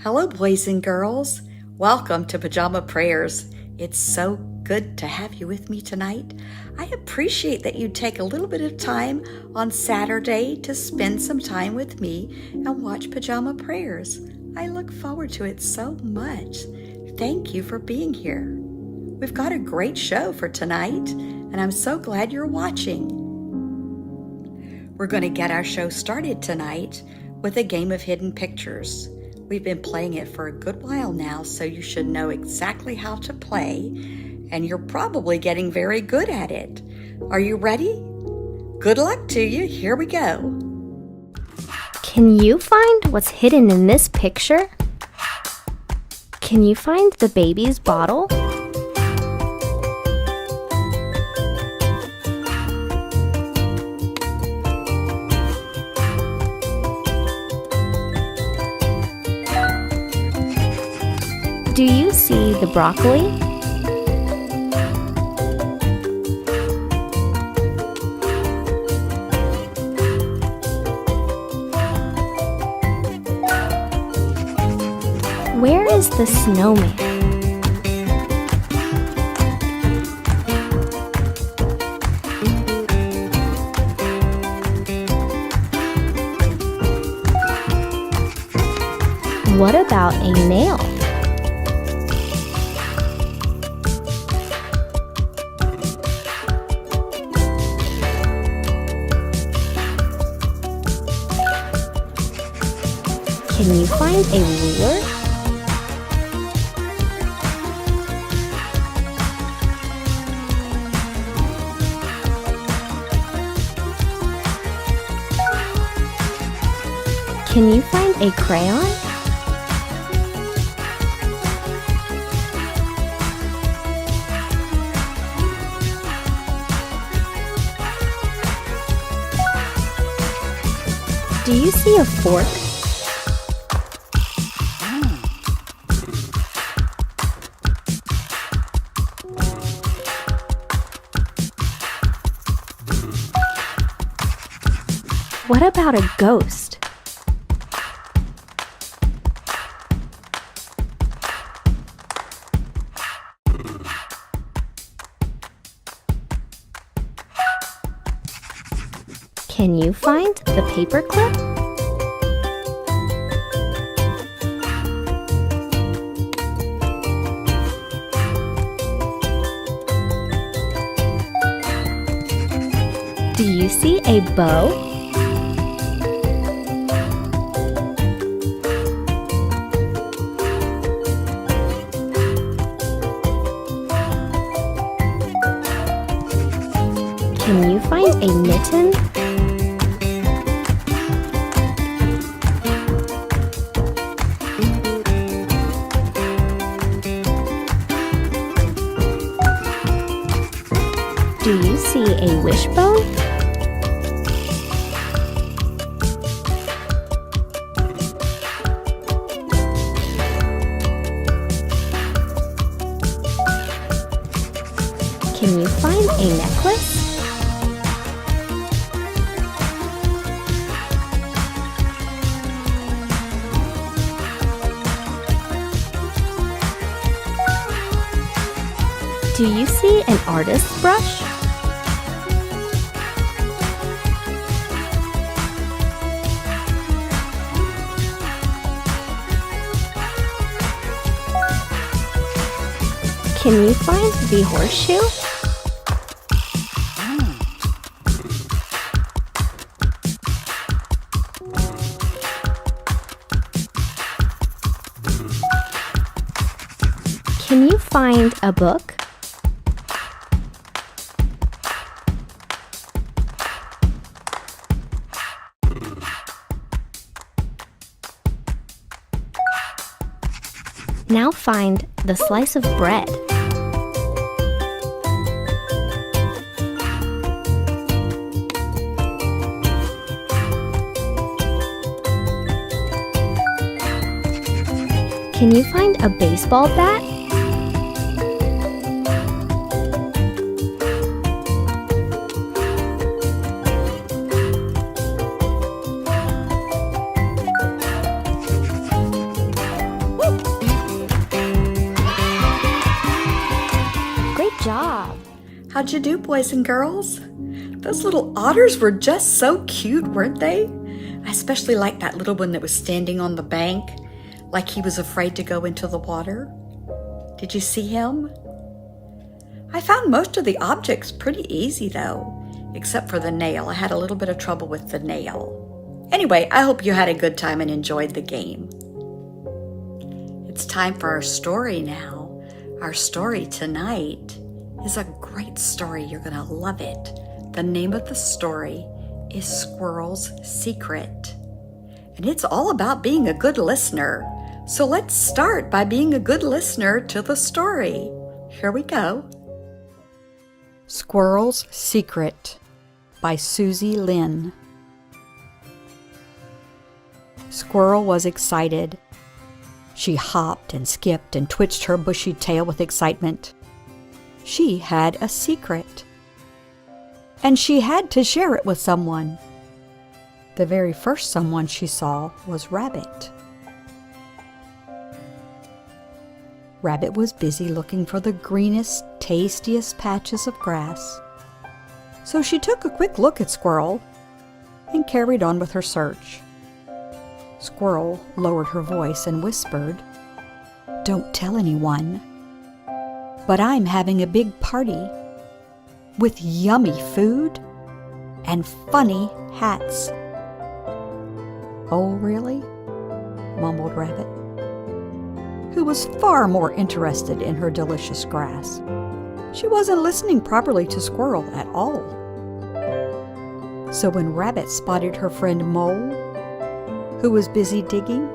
Hello, boys and girls. Welcome to Pajama Prayers. It's so good to have you with me tonight. I appreciate that you take a little bit of time on Saturday to spend some time with me and watch Pajama Prayers. I look forward to it so much. Thank you for being here. We've got a great show for tonight, and I'm so glad you're watching. We're going to get our show started tonight with a game of hidden pictures. We've been playing it for a good while now, so you should know exactly how to play, and you're probably getting very good at it. Are you ready? Good luck to you. Here we go. Can you find what's hidden in this picture? Can you find the baby's bottle? Do you see the broccoli? Where is the snowman? What about a nail? Can you find a ruler? Can you find a crayon? Do you see a fork? What about a ghost? Can you find the paperclip? Do you see a bow? Can you find a mitten? Do you see a wishbone? Can you find a necklace? Do you see an artist's brush? Can you find the horseshoe? Can you find a book? Now find the slice of bread. Can you find a baseball bat? How'd you do, boys and girls? Those little otters were just so cute, weren't they? I especially liked that little one that was standing on the bank, like he was afraid to go into the water. Did you see him? I found most of the objects pretty easy though, except for the nail. I had a little bit of trouble with the nail. Anyway, I hope you had a good time and enjoyed the game. It's time for our story now. Our story tonight is a great story. You're going to love it. The name of the story is Squirrel's Secret. And it's all about being a good listener. So let's start by being a good listener to the story. Here we go. Squirrel's Secret by Susie Lynn. Squirrel was excited. She hopped and skipped and twitched her bushy tail with excitement. She had a secret. And she had to share it with someone. The very first someone she saw was Rabbit. Rabbit was busy looking for the greenest, tastiest patches of grass. So she took a quick look at Squirrel and carried on with her search. Squirrel lowered her voice and whispered, "Don't tell anyone, but I'm having a big party with yummy food and funny hats." "Oh, really?" mumbled Rabbit, who was far more interested in her delicious grass. She wasn't listening properly to Squirrel at all. So when Rabbit spotted her friend Mole, who was busy digging,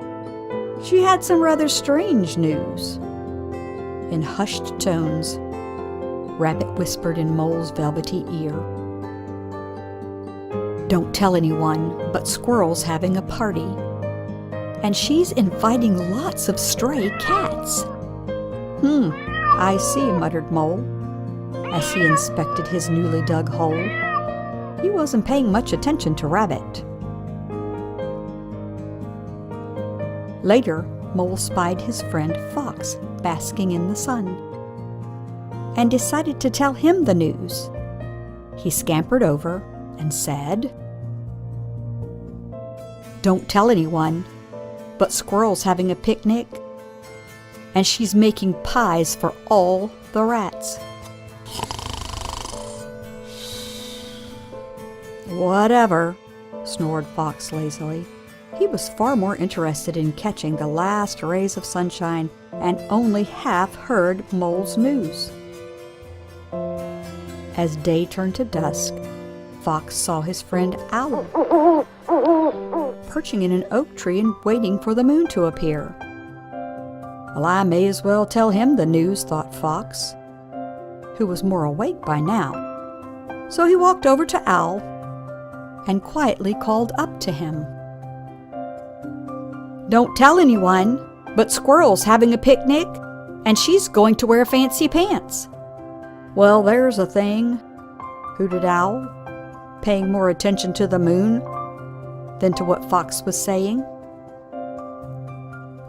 she had some rather strange news. In hushed tones, Rabbit whispered in Mole's velvety ear, "Don't tell anyone, but Squirrel's having a party, and she's inviting lots of stray cats." I see," muttered Mole, as he inspected his newly dug hole. He wasn't paying much attention to Rabbit. Later, Mole spied his friend Fox basking in the sun and decided to tell him the news. He scampered over and said, "Don't tell anyone, but Squirrel's having a picnic, and she's making pies for all the rats." "Whatever," snored Fox lazily. He was far more interested in catching the last rays of sunshine and only half heard Mole's news. As day turned to dusk, Fox saw his friend Owl perching in an oak tree and waiting for the moon to appear. "Well, I may as well tell him the news," thought Fox, who was more awake by now. So he walked over to Owl and quietly called up to him, "Don't tell anyone, but Squirrel's having a picnic, and she's going to wear fancy pants." "Well, there's a thing," hooted Owl, paying more attention to the moon than to what Fox was saying.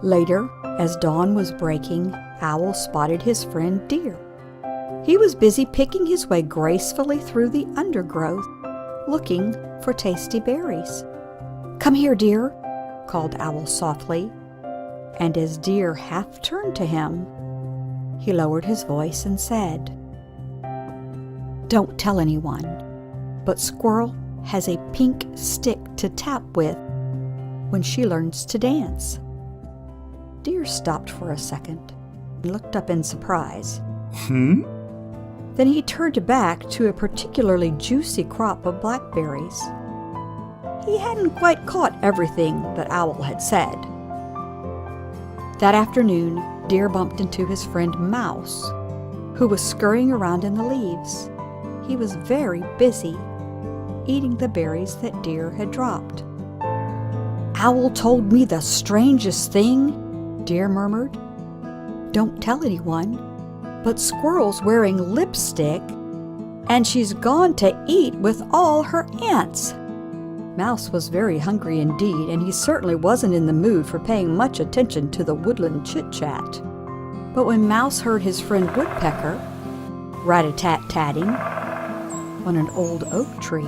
Later, as dawn was breaking, Owl spotted his friend Deer. He was busy picking his way gracefully through the undergrowth, looking for tasty berries. "Come here, Deer," called Owl softly, and as Deer half turned to him, he lowered his voice and said, "Don't tell anyone, but Squirrel has a pink stick to tap with when she learns to dance." Deer stopped for a second and looked up in surprise. Then he turned back to a particularly juicy crop of blackberries. He hadn't quite caught everything that Owl had said. That afternoon, Deer bumped into his friend Mouse, who was scurrying around in the leaves. He was very busy eating the berries that Deer had dropped. "Owl told me the strangest thing," Deer murmured. "Don't tell anyone, but Squirrel's wearing lipstick, and she's gone to eat with all her aunts." Mouse was very hungry indeed, and he certainly wasn't in the mood for paying much attention to the woodland chit-chat. But when Mouse heard his friend Woodpecker, rat-a-tat-tatting on an old oak tree,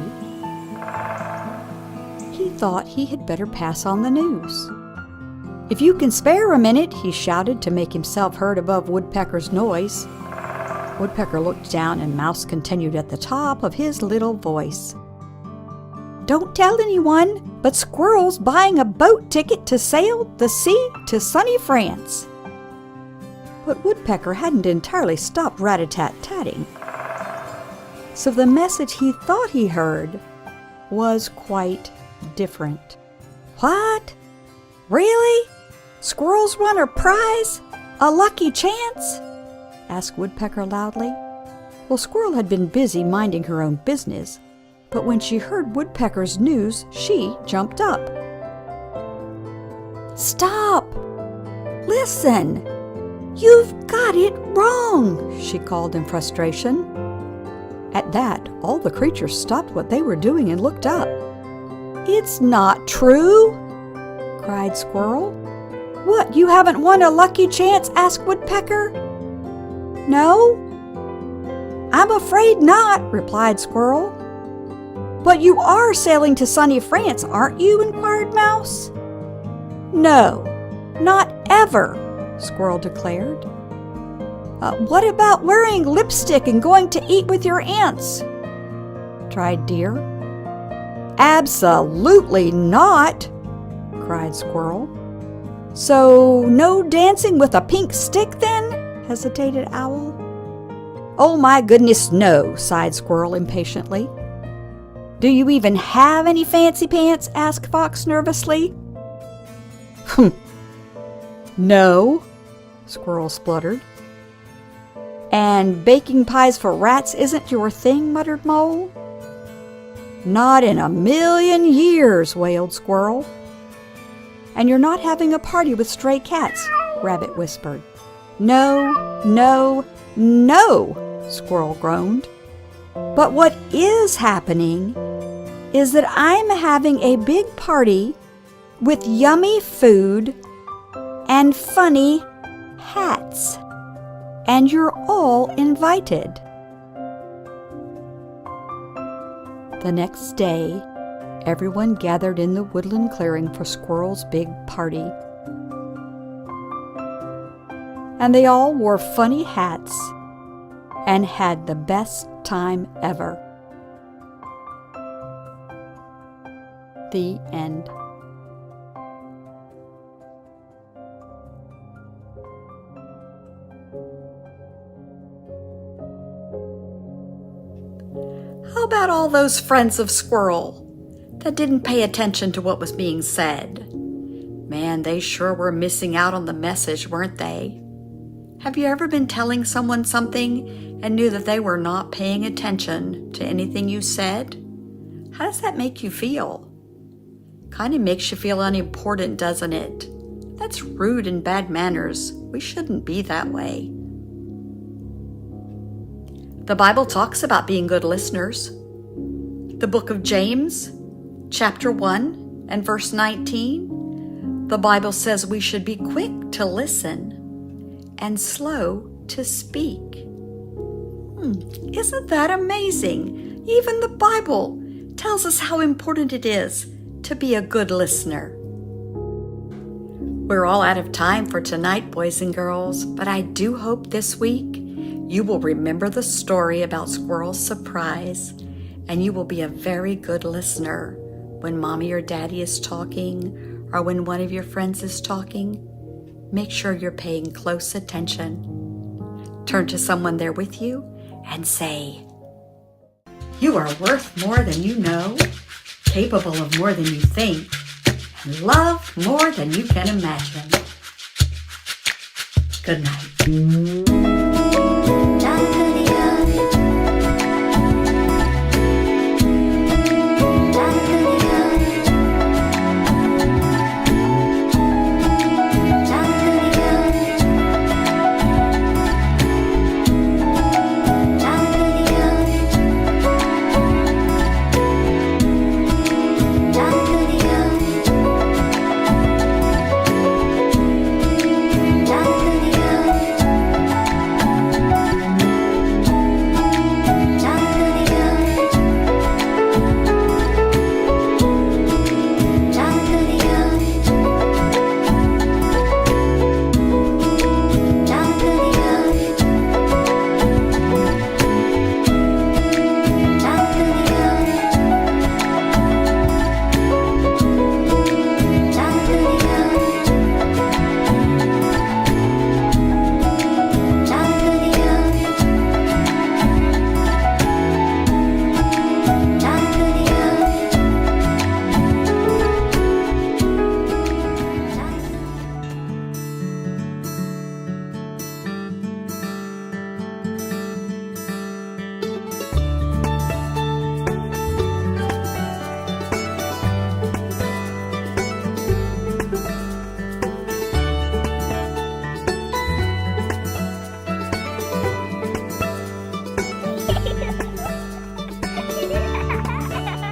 he thought he had better pass on the news. "If you can spare a minute," he shouted to make himself heard above Woodpecker's noise. Woodpecker looked down, and Mouse continued at the top of his little voice. "Don't tell anyone, but Squirrel's buying a boat ticket to sail the sea to sunny France." But Woodpecker hadn't entirely stopped rat-a-tat-tatting, so the message he thought he heard was quite different. "What? Really? Squirrels won a prize? A lucky chance?" asked Woodpecker loudly. Well, Squirrel had been busy minding her own business, but when she heard Woodpecker's news, she jumped up. "Stop! Listen! You've got it wrong!" she called in frustration. At that, all the creatures stopped what they were doing and looked up. "It's not true!" cried Squirrel. "What, you haven't won a lucky chance?" asked Woodpecker. "No? I'm afraid not," replied Squirrel. "But you are sailing to sunny France, aren't you?" inquired Mouse. "No, not ever," Squirrel declared. "What about wearing lipstick and going to eat with your aunts?" tried Deer. "Absolutely not," cried Squirrel. "So no dancing with a pink stick then?" hesitated Owl. "Oh my goodness, no," sighed Squirrel impatiently. "Do you even have any fancy pants?" asked Fox nervously. "No," Squirrel spluttered. "And baking pies for rats isn't your thing?" muttered Mole. "Not in a million years," wailed Squirrel. "And you're not having a party with stray cats?" Rabbit whispered. "No, no, no," Squirrel groaned. "But what is happening is that I'm having a big party with yummy food and funny hats, and you're all invited." The next day, everyone gathered in the woodland clearing for Squirrel's big party. And they all wore funny hats and had the best time ever. The end. How about all those friends of Squirrel that didn't pay attention to what was being said? Man, they sure were missing out on the message, weren't they? Have you ever been telling someone something and knew that they were not paying attention to anything you said? How does that make you feel? Kind of makes you feel unimportant, doesn't it? That's rude and bad manners. We shouldn't be that way. The Bible talks about being good listeners. The book of James, chapter 1 and verse 19, the Bible says we should be quick to listen and slow to speak. Isn't that amazing? Even the Bible tells us how important it is to be a good listener. We're all out of time for tonight, boys and girls, but I do hope this week you will remember the story about Squirrel's surprise, and you will be a very good listener when Mommy or Daddy is talking or when one of your friends is talking. Make sure you're paying close attention. Turn to someone there with you and say, "You are worth more than you know, capable of more than you think, and love more than you can imagine." Good night.